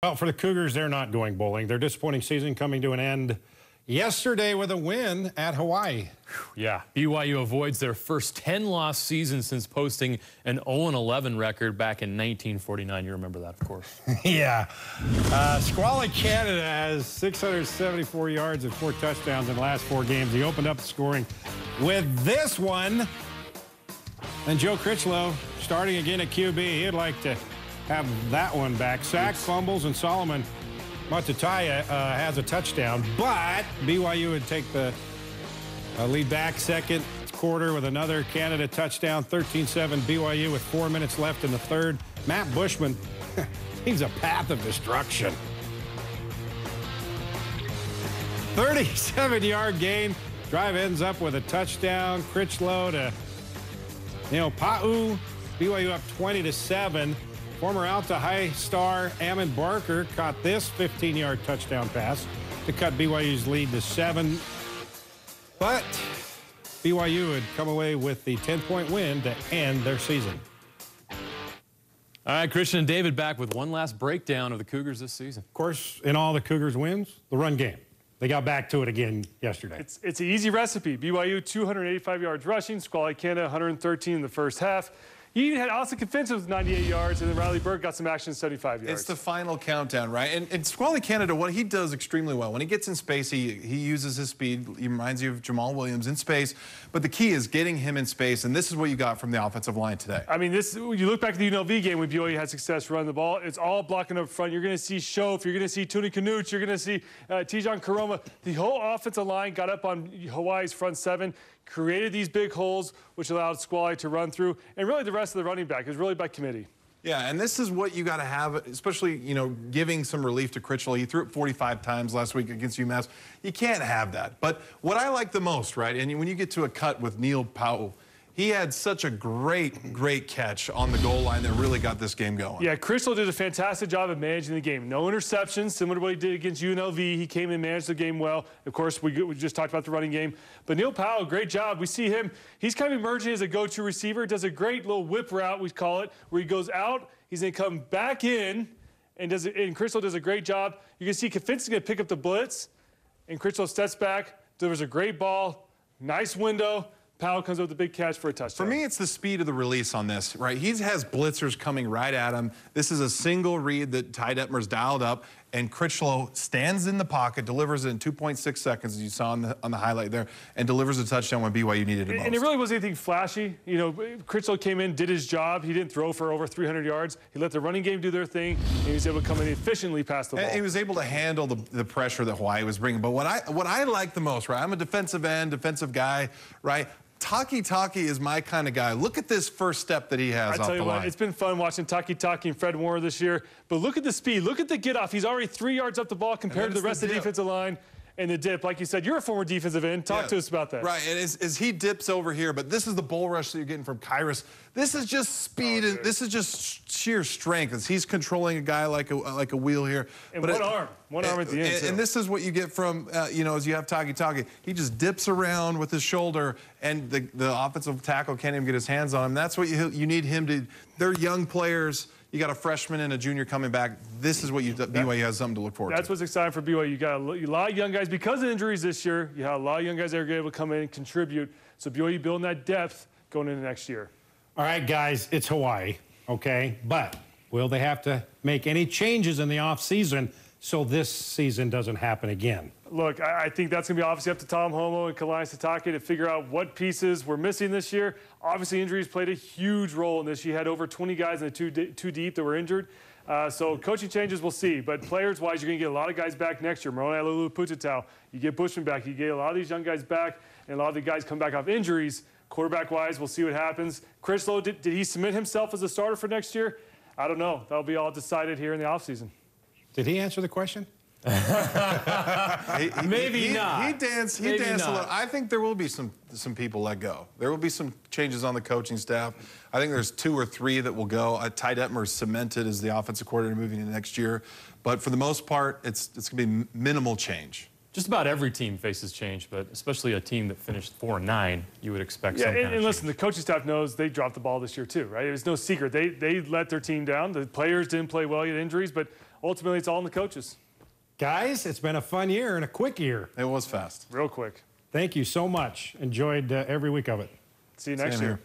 Well, for the Cougars, they're not going bowling. Their disappointing season coming to an end yesterday with a win at Hawaii. Yeah, BYU avoids their first 10-loss season since posting an 0-11 record back in 1949. You remember that, of course. Yeah. Squally Canada has 674 yards and 4 touchdowns in the last 4 games. He opened up the scoring with this one. And Joe Critchlow starting again at QB. He'd like to have that one back. Sacks, fumbles, and Solomon Matataya has a touchdown. But BYU would take the lead back second quarter with another Canada touchdown. 13-7 BYU with 4 minutes left in the third. Matt Bushman, he's a path of destruction. 37-yard gain. Drive ends up with a touchdown. Critchlow to Pa'u. BYU up 20-7. Former Alta High star Ammon Barker caught this 15-yard touchdown pass to cut BYU's lead to 7. But BYU would come away with the 10-point win to end their season. All right, Christian and David back with one last breakdown of the Cougars this season. Of course, in all the Cougars wins, the run game. They got back to it again yesterday. It's an easy recipe. BYU 285 yards rushing, Squally Canada 113 in the first half. You even had Austin Confensa with 98 yards, and then Riley Burke got some action, 75 yards. It's the final countdown, right? And Squally Canada, what he does extremely well, when he gets in space, he uses his speed. He reminds you of Jamal Williams in space. But the key is getting him in space, and this is what you got from the offensive line today. I mean, you look back at the UNLV game when BYU had success running the ball. It's all blocking up front. You're going to see Schoaf. You're going to see Tuni Kanuch. You're going to see Tijon Karoma. The whole offensive line got up on Hawaii's front seven, created these big holes, which allowed Squally to run through. And really the rest of the running back is really by committee. Yeah, and this is what you got to have, especially, giving some relief to Critchlow. He threw it 45 times last week against UMass. You can't have that. But what I like the most, right, and when you get to a cut with Neil Powell, he had such a great catch on the goal line that really got this game going. Yeah, Critchlow did a fantastic job of managing the game. No interceptions, similar to what he did against UNLV. He came and managed the game well. Of course, we just talked about the running game. But Neil Powell, great job. We see him. He's kind of emerging as a go-to receiver. Does a great little whip route, we call it, where he goes out. He's going to come back in, and Critchlow does a great job. You can see Confensa's going to pick up the blitz, and Critchlow steps back, delivers a great ball, nice window. Powell comes up with a big catch for a touchdown. For me, it's the speed of the release on this, right? He has blitzers coming right at him. This is a single read that Ty Detmer's dialed up, and Critchlow stands in the pocket, delivers it in 2.6 seconds, as you saw on the highlight there, and delivers a touchdown when BYU needed it most. And it really wasn't anything flashy. Critchlow came in, did his job. He didn't throw for over 300 yards. He let the running game do their thing, and he was able to come in efficiently past the ball. And he was able to handle the pressure that Hawaii was bringing. But what I like the most, right? I'm a defensive end, defensive guy, right? Taki is my kind of guy. Look at this first step that he has off the line. I tell you what, it's been fun watching Taki and Fred Warner this year. But look at the speed. Look at the get-off. He's already 3 yards up the ball compared to the rest of the defensive line. And the dip, like you said, you're a former defensive end. Talk to us about that. Right, and as he dips over here, but this is the bull rush that you're getting from Kairos. This is just speed, and this is just sheer strength as he's controlling a guy like a wheel here. And one arm at the end, and this is what you get from, as you have Taki. He just dips around with his shoulder, and the offensive tackle can't even get his hands on him. That's what you need him to. They're young players. You got a freshman and a junior coming back. This is what BYU has something to look forward to. That's what's exciting for BYU. You got a lot of young guys because of injuries this year. You have a lot of young guys that are able to come in and contribute. So BYU building that depth going into next year. All right, guys, it's Hawaii, okay? But will they have to make any changes in the offseason so this season doesn't happen again? Look, I think that's going to be obviously up to Tom Homo and Kalani Sitake to figure out what pieces we're missing this year. Obviously, injuries played a huge role in this. You had over 20 guys in the two deep that were injured. So coaching changes, we'll see. But players-wise, you're going to get a lot of guys back next year. Moroni Alulu Pututau, you get Bushman back. You get a lot of these young guys back, and a lot of the guys come back off injuries. Quarterback-wise, we'll see what happens. Critchlow, did he submit himself as a starter for next year? I don't know. That'll be all decided here in the offseason. Did he answer the question? Maybe not. He danced a little. I think there will be some people let go. There will be some changes on the coaching staff. I think there's 2 or 3 that will go. Ty Detmer is cemented as the offensive coordinator moving into next year. But for the most part, it's going to be minimal change. Just about every team faces change, but especially a team that finished 4-9, you would expect some kind of and listen, change. the coaching staff knows they dropped the ball this year too, right? It was no secret. They let their team down. The players didn't play well. You had injuries, but ultimately it's all in the coaches. Guys, it's been a fun year and a quick year. It was fast. Real quick. Thank you so much. Enjoyed every week of it. See you next year.